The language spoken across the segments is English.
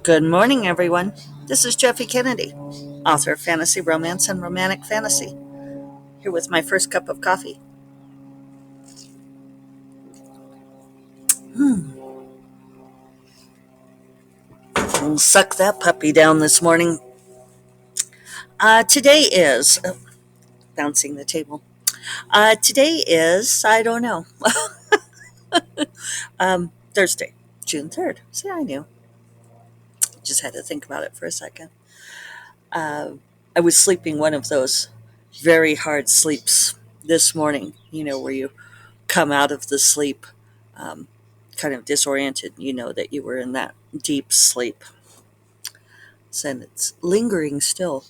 Good morning, everyone. This is Jeffy Kennedy, author of fantasy romance and romantic fantasy, here with my first cup of coffee. We'll suck that puppy down this morning. Today is bouncing the table. Today is I don't know. Thursday, June 3rd. See, I knew. Just had to think about it for a second. Uh, I was sleeping one of those very hard sleeps this morning. Where you come out of the sleep um, kind of disoriented. You know that you were in that deep sleep. And it's lingering still.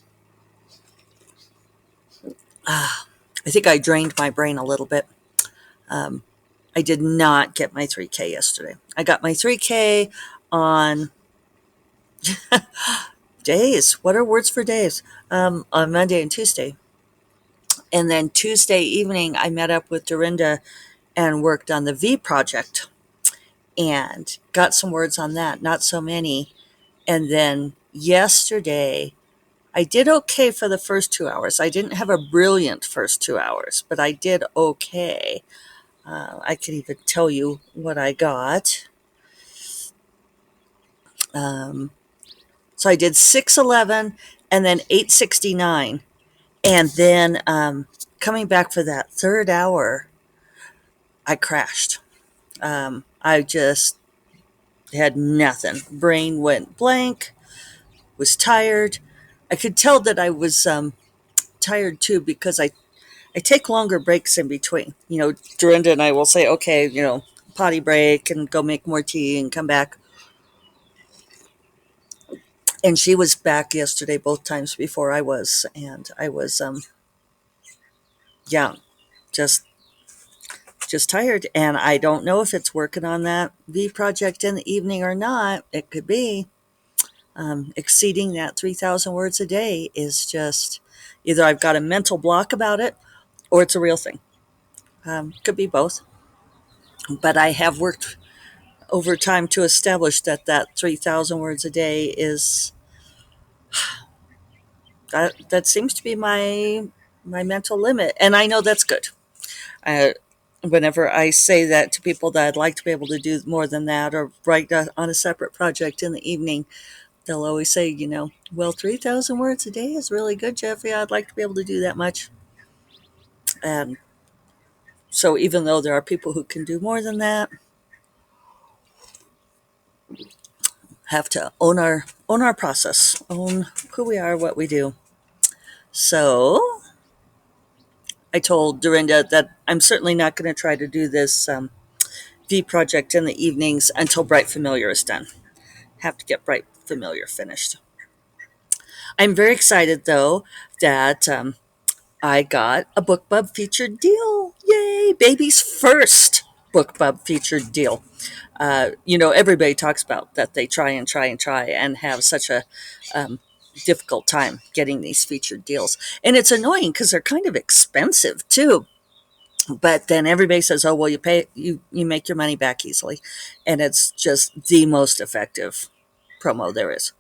I think I drained my brain a little bit. Um, I did not get my 3K yesterday. I got my 3K on days. What are words for days? On Monday and Tuesday. And then Tuesday evening, I met up with Dorinda and worked on the V project and got some words on that, not so many. And then yesterday, I did okay for the first 2 hours. I didn't have a brilliant first 2 hours, but I did okay. I can even tell you what I got. Um, so I did 611 and then 869. And then coming back for that third hour, I crashed. I just had nothing. Brain went blank, was tired. I could tell that I was tired too because I take longer breaks in between. Dorinda and I will say, okay, potty break and go make more tea and come back. And she was back yesterday both times before I was. And I was, yeah, just just tired. And I don't know if it's working on that V project in the evening or not. It could be. Exceeding that 3,000 words a day is just either I've got a mental block about it or it's a real thing. Could be both. But I have worked over time to establish that 3,000 words a day is that seems to be my mental limit, and I know that's good. uh, Whenever I say that to people that I'd like to be able to do more than that or write on a separate project in the evening, they'll always say, well, 3,000 words a day is really good, Jeffrey. I'd like to be able to do that much. And so even though there are people who can do more than that, have to own our process, own who we are, what we do. So I told Dorinda that I'm certainly not going to try to do this V project in the evenings until Bright Familiar is done. Have to get Bright Familiar finished. I'm very excited though that I got a BookBub featured deal. Yay! Baby's first BookBub featured deal. Everybody talks about that they try and try and try and have such a difficult time getting these featured deals. And it's annoying because they're kind of expensive too. But then everybody says, "Oh, well, you make your money back easily," and it's just the most effective promo there is.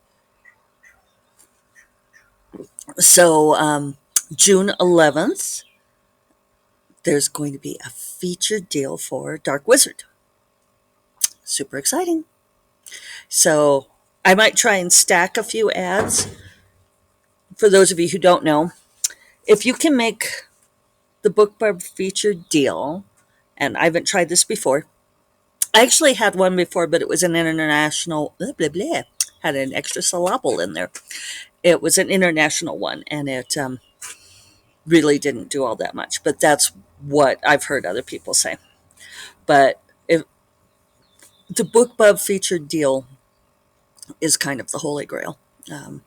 So June 11th, there's going to be a featured deal for Dark Wizard. Super exciting. So I might try and stack a few ads. For those of you who don't know, if you can make the BookBub featured deal, and I haven't tried this before. I actually had one before, but it was an international, blah, blah, blah, had an extra syllable in there. It was an international one, and it really didn't do all that much. But that's what I've heard other people say. But if the BookBub featured deal is kind of the holy grail. Um,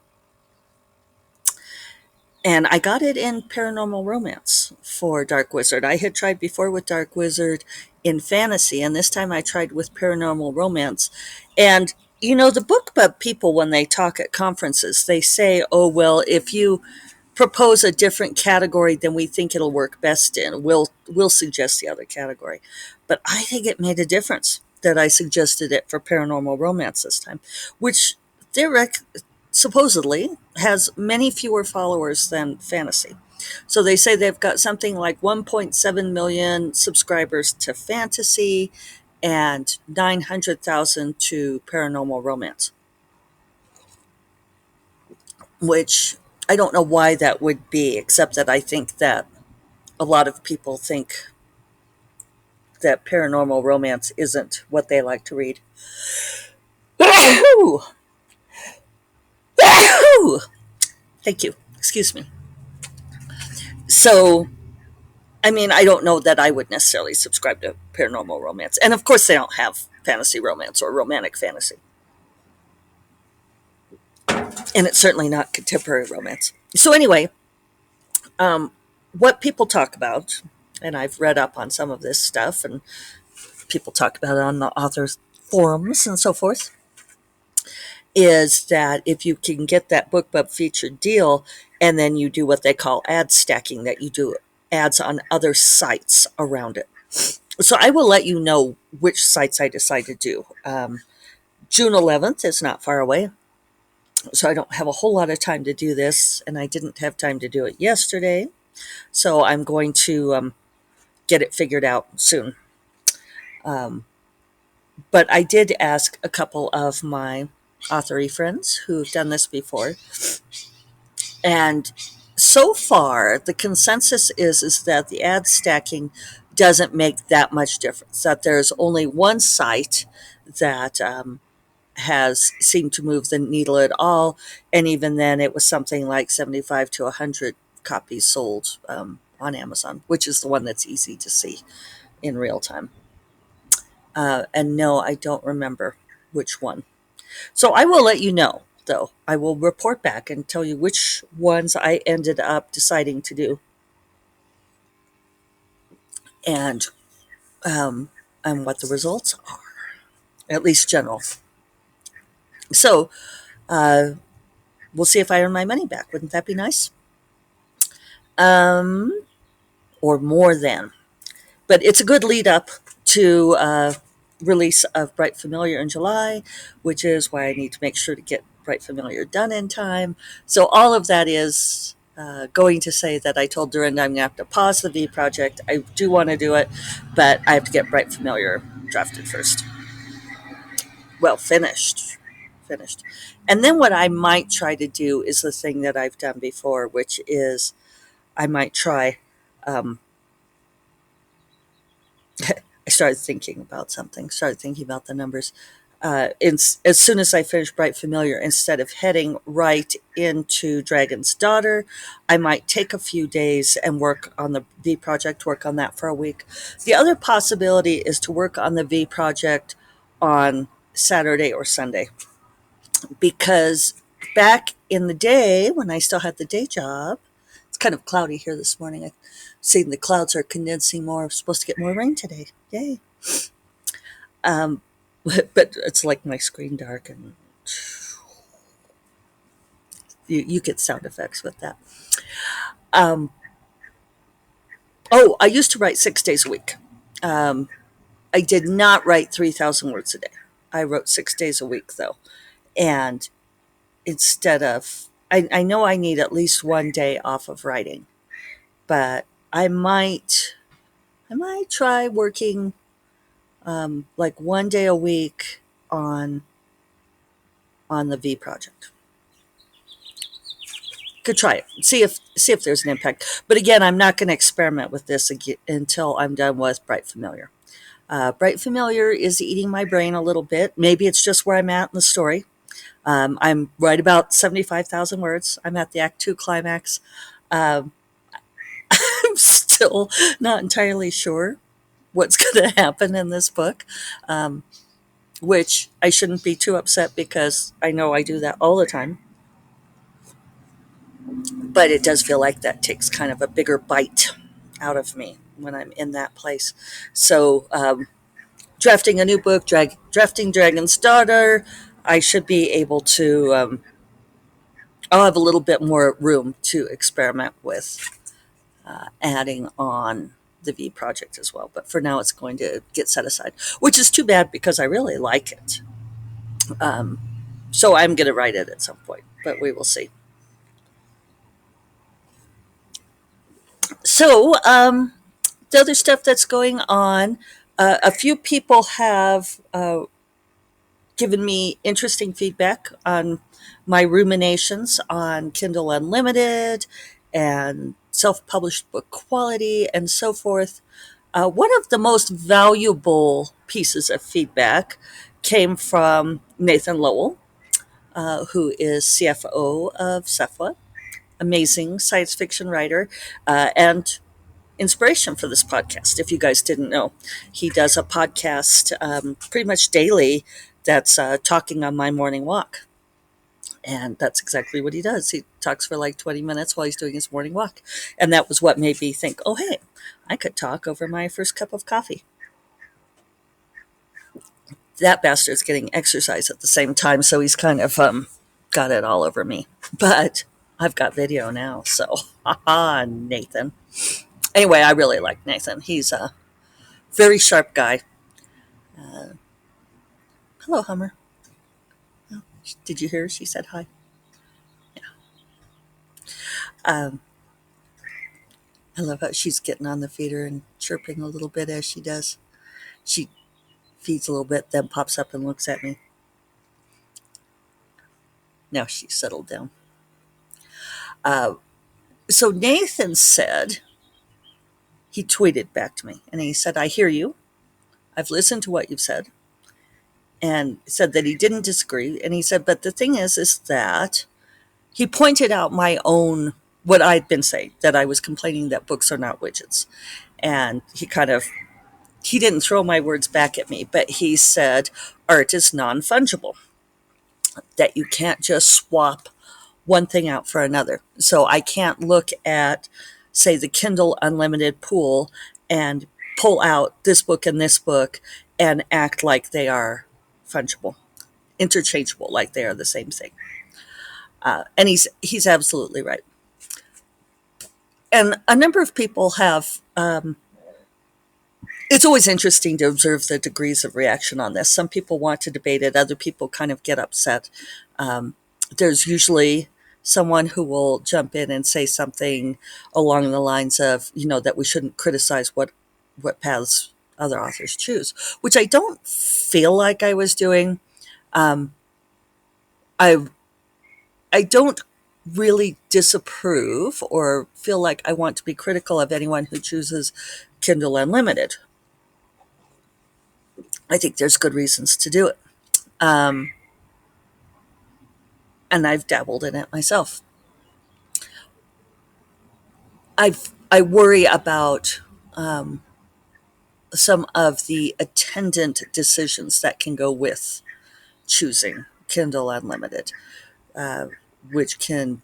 and I got it in paranormal romance for Dark Wizard. I had tried before with Dark Wizard in fantasy, and this time I tried with paranormal romance. And the BookBub people, when they talk at conferences, they say, "Oh well, if you propose a different category than we think it'll work best in, we'll suggest the other category." But I think it made a difference that I suggested it for paranormal romance this time, which theoretic supposedly has many fewer followers than fantasy. So they say they've got something like 1.7 million subscribers to fantasy and 900,000 to paranormal romance, which I don't know why that would be, except that I think that a lot of people think that paranormal romance isn't what they like to read. Thank you. Excuse me. So, I mean, I don't know that I would necessarily subscribe to paranormal romance. And of course, they don't have fantasy romance or romantic fantasy. And it's certainly not contemporary romance. So, anyway, um, what people talk about, and I've read up on some of this stuff, and people talk about it on the authors' forums and so forth, is that if you can get that BookBub featured deal and then you do what they call ad stacking, that you do ads on other sites around it. So I will let you know which sites I decide to do. June 11th is not far away, so I don't have a whole lot of time to do this, and I didn't have time to do it yesterday. So I'm going to get it figured out soon. Um, but I did ask a couple of my authory friends who've done this before, and so far the consensus is that the ad stacking doesn't make that much difference. That there's only one site that has seemed to move the needle at all, and even then, it was something like 75 to 100 copies sold on Amazon, which is the one that's easy to see in real time. And no, I don't remember which one. So I will let you know, though. I will report back and tell you which ones I ended up deciding to do, and um, and what the results are, at least general. So uh, we'll see if I earn my money back. Wouldn't that be nice? Um, or more than. But it's a good lead up to release of Bright Familiar in July, which is why I need to make sure to get Bright Familiar done in time. So all of that is going to say that I told Dorinda I'm going to have to pause the V project. I do want to do it, but I have to get Bright Familiar drafted first. Well, finished. Finished. And then what I might try to do is the thing that I've done before, which is I might try um, I started thinking about something, started thinking about the numbers. As soon as I finish Bright Familiar, instead of heading right into Dragon's Daughter, I might take a few days and work on the V project, work on that for a week. The other possibility is to work on the V project on Saturday or Sunday, because back in the day when I still had the day job, it's kind of cloudy here this morning. I've seen the clouds are condensing more. I'm supposed to get more rain today. Yay. Um, but it's like my screen dark, and you get sound effects with that. Um, I used to write 6 days a week. Um, I did not write 3,000 words a day. I wrote 6 days a week, though. And instead of, I know I need at least one day off of writing, but I might try working like one day a week on the V project. Could try it. See if there's an impact. But again, I'm not going to experiment with this until I'm done with Bright Familiar. Bright Familiar is eating my brain a little bit. Maybe it's just where I'm at in the story. I'm right about 75,000 words. I'm at the Act 2 climax. Um, I'm still not entirely sure what's going to happen in this book, which I shouldn't be too upset because I know I do that all the time. But it does feel like that takes kind of a bigger bite out of me when I'm in that place. So, drafting a new book, drafting Dragon's Daughter, I should be able to. I'll have a little bit more room to experiment with adding on the V project as well. But for now, it's going to get set aside, which is too bad because I really like it. Um, So I'm going to write it at some point, but we will see. So, the other stuff that's going on, a few people have given me interesting feedback on my ruminations on Kindle Unlimited and self published book quality and so forth. One of the most valuable pieces of feedback came from Nathan Lowell, who is CFO of Cephala, amazing science fiction writer, and inspiration for this podcast. If you guys didn't know, he does a podcast pretty much daily that's talking on my morning walk. And that's exactly what he does. He talks for like 20 minutes while he's doing his morning walk. And that was what made me think, oh, hey, I could talk over my first cup of coffee. That bastard's getting exercise at the same time, so he's kind of got it all over me. But I've got video now, so haha, Nathan. Anyway, I really like Nathan. He's a very sharp guy. Uh, Hello, Hummer. Oh, did you hear her? She said hi. Um, I love how she's getting on the feeder and chirping a little bit as she does. She feeds a little bit, then pops up and looks at me. Now she's settled down. Uh, so Nathan said, he tweeted back to me and he said, I hear you. I've listened to what you've said, and said that he didn't disagree. And he said, but the thing is that he pointed out my own, what I'd been saying, that I was complaining that books are not widgets. And he didn't throw my words back at me, but he said art is non-fungible, that you can't just swap one thing out for another. So I can't look at, say, the Kindle Unlimited pool and pull out this book and this book and act like they are fungible, interchangeable, like they are the same thing. And he's absolutely right. And a number of people have. It's always interesting to observe the degrees of reaction on this. Some people want to debate it. Other people kind of get upset. Um, there's usually someone who will jump in and say something along the lines of, that we shouldn't criticize what paths other authors choose, which I don't feel like I was doing. Um, I I don't really disapprove or feel like I want to be critical of anyone who chooses Kindle Unlimited. I think there's good reasons to do it. Um, and I've dabbled in it myself. I worry about some of the attendant decisions that can go with choosing Kindle Unlimited, uh, which can,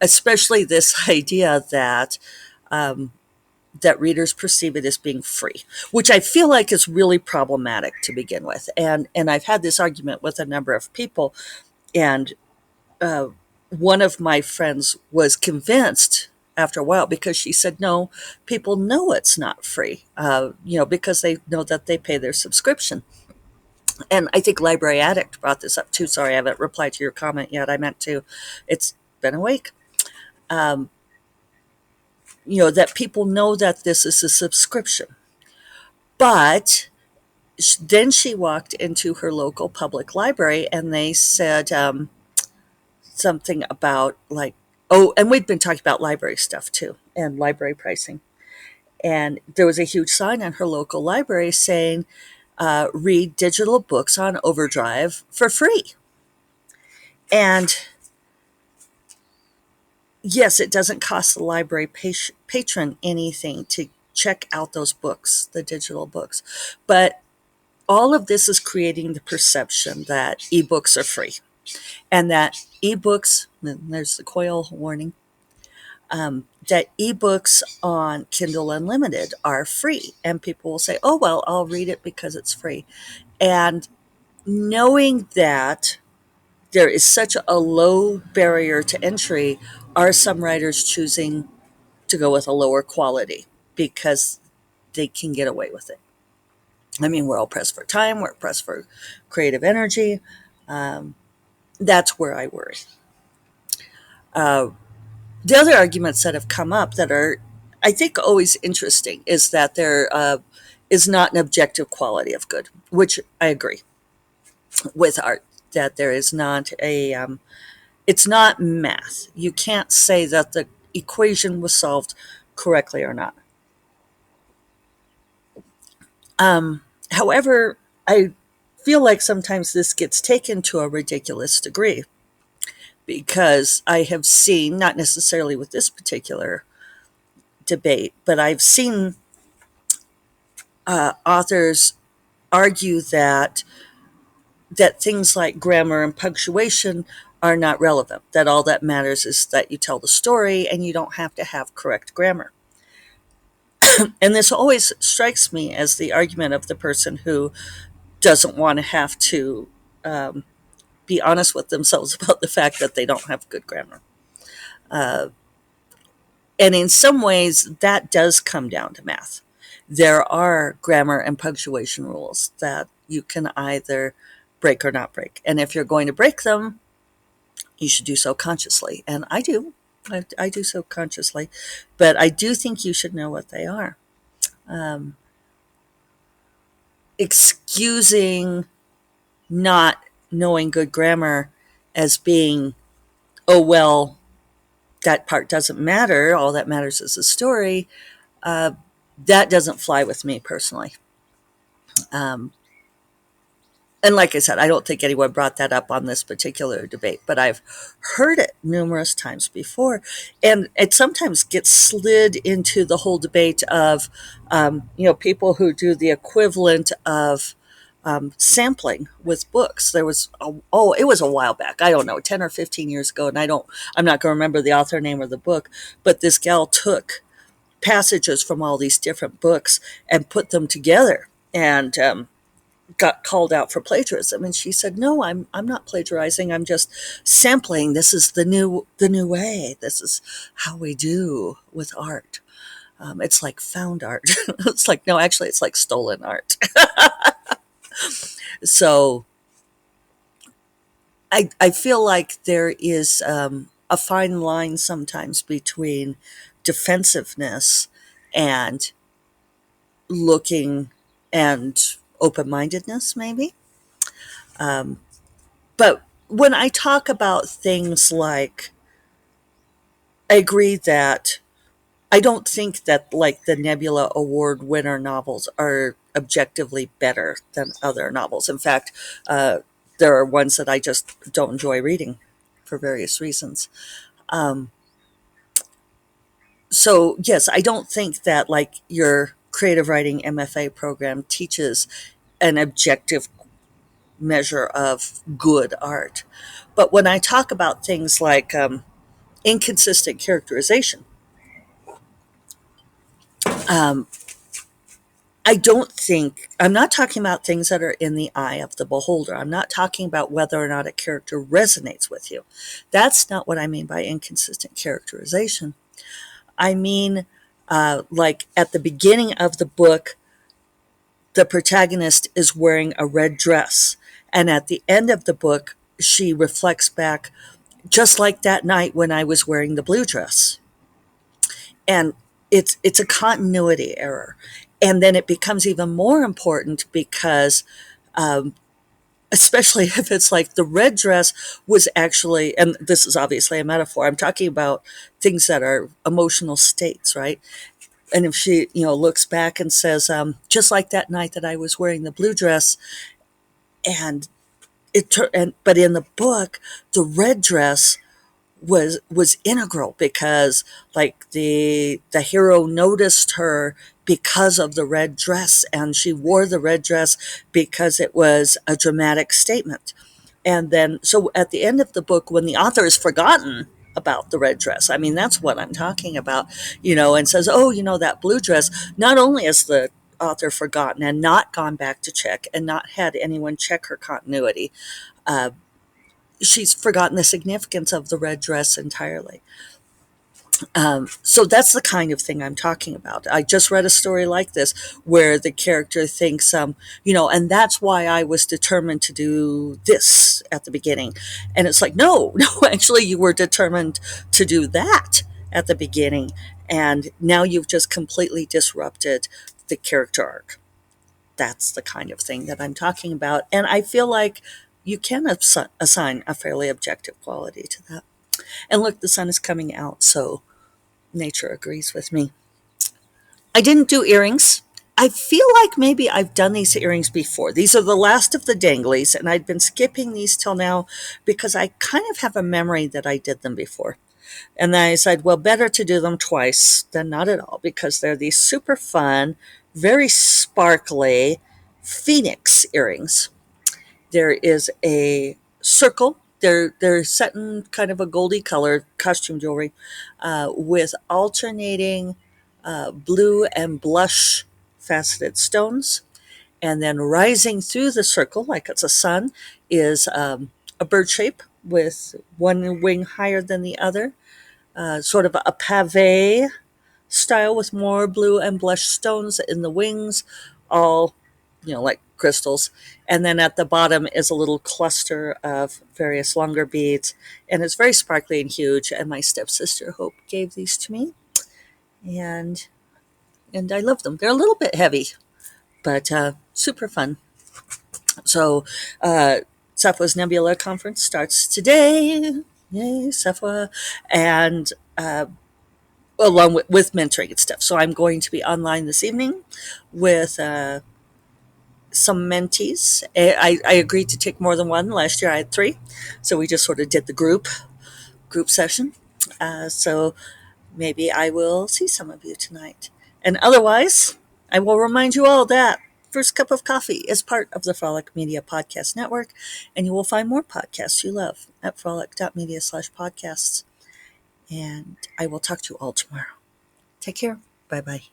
especially this idea um, that readers perceive it as being free, which I feel like is really problematic to begin with. And I've had this argument with a number of people, and uh, one of my friends was convinced after a while, because she said, no, people know it's not free, because they know that they pay their subscription. And I think Library Addict brought this up too. Sorry, I haven't replied to your comment yet. I meant to. It's been a week. Um, that people know that this is a subscription. But then she walked into her local public library and they said something about, like, oh, and we'd been talking about library stuff too and library pricing. And there was a huge sign on her local library saying, read digital books on Overdrive for free. And yes, it doesn't cost the library patron anything to check out those books, the digital books. But all of this is creating the perception that ebooks are free, and that ebooks, and there's the coil warning, that ebooks on Kindle Unlimited are free. And people will say, oh, well, I'll read it because it's free. And knowing that there is such a low barrier to entry, are some writers choosing to go with a lower quality because they can get away with it? I mean, we're all pressed for time, we're pressed for creative energy. That's where I worry. Uh, the other arguments that have come up that are, I think, always interesting is that there is not an objective quality of good, which I agree with art, that there is not it's not math. You can't say that the equation was solved correctly or not. However, I feel like sometimes this gets taken to a ridiculous degree because I have seen, not necessarily with this particular debate, but I've seen authors argue that things like grammar and punctuation are not relevant, that all that matters is that you tell the story and you don't have to have correct grammar. And this always strikes me as the argument of the person who doesn't want to have to um, be honest with themselves about the fact that they don't have good grammar. Uh, and in some ways, that does come down to math. There are grammar and punctuation rules that you can either break or not break. And if you're going to break them, you should do so consciously. And I do. I do so consciously. But I do think you should know what they are. Um, Excusing not knowing good grammar as being, oh, well, that part doesn't matter. All that matters is the story. Uh, that doesn't fly with me personally. Um, and like I said, I don't think anyone brought that up on this particular debate, but I've heard it numerous times before. And it sometimes gets slid into the whole debate of, people who do the equivalent of sampling with books. There was, it was a while back. I don't know, 10 or 15 years ago. And I'm not going to remember the author name of the book, but this gal took passages from all these different books and put them together. And got called out for plagiarism, and she said, "No, I'm not plagiarizing. I'm just sampling. This is the new way. This is how we do with art. It's like found art. It's like, no, actually, it's like stolen art." So I feel like there is a fine line sometimes between defensiveness and looking and open mindedness, maybe. Um, But when I talk about things like, I agree that I don't think that like the Nebula Award winner novels are objectively better than other novels. In fact, uh, there are ones that I just don't enjoy reading for various reasons. Um, so yes, I don't think that like your creative writing MFA program teaches an objective measure of good art. But when I talk about things like inconsistent characterization, um, I don't think, I'm not talking about things that are in the eye of the beholder. I'm not talking about whether or not a character resonates with you. That's not what I mean by inconsistent characterization. I mean, like at the beginning of the book, the protagonist is wearing a red dress. And at the end of the book, she reflects back, just like that night when I was wearing the blue dress. And it's a continuity error. And then it becomes even more important because um, especially if it's like the red dress was actually, and this is obviously a metaphor, I'm talking about things that are emotional states, right? And if she looks back and says, just like that night that I was wearing the blue dress, and but in the book the red dress was integral because like the hero noticed her because of the red dress, and she wore the red dress because it was a dramatic statement. And then so at the end of the book, when the author has forgotten about the red dress, I mean, that's what I'm talking about, and says, oh, that blue dress, not only has the author forgotten and not gone back to check and not had anyone check her continuity, uh, she's forgotten the significance of the red dress entirely. So that's the kind of thing I'm talking about. I just read a story like this where the character thinks, and that's why I was determined to do this at the beginning. And it's like, no, no, actually, you were determined to do that at the beginning. And now you've just completely disrupted the character arc. That's the kind of thing that I'm talking about. And I feel like you can assign a fairly objective quality to that. And look, the sun is coming out, so nature agrees with me. I didn't do earrings. I feel like maybe I've done these earrings before. These are the last of the danglies, and I'd been skipping these till now because I kind of have a memory that I did them before. And then I said, well, better to do them twice than not at all because they're these super fun, very sparkly phoenix earrings. There is a circle. They're set in kind of a goldy color, costume jewelry, with alternating blue and blush faceted stones. And then rising through the circle, like it's a sun, is a bird shape with one wing higher than the other, sort of a pave style with more blue and blush stones in the wings, all, like crystals. And then at the bottom is a little cluster of various longer beads. And it's very sparkly and huge. And my stepsister Hope gave these to me. And I love them. They're a little bit heavy, but super fun. So, Sappho's Nebula Conference starts today. Yay, Sappho. And along with mentoring and stuff. So I'm going to be online this evening with some mentees. I agreed to take more than one. Last year I had three, so we just sort of did the group session. So maybe I will see some of you tonight. And otherwise, I will remind you all that First Cup of Coffee is part of the Frolic Media Podcast Network, and you will find more podcasts you love at frolic.media/podcasts. And I will talk to you all tomorrow. Take care. Bye bye.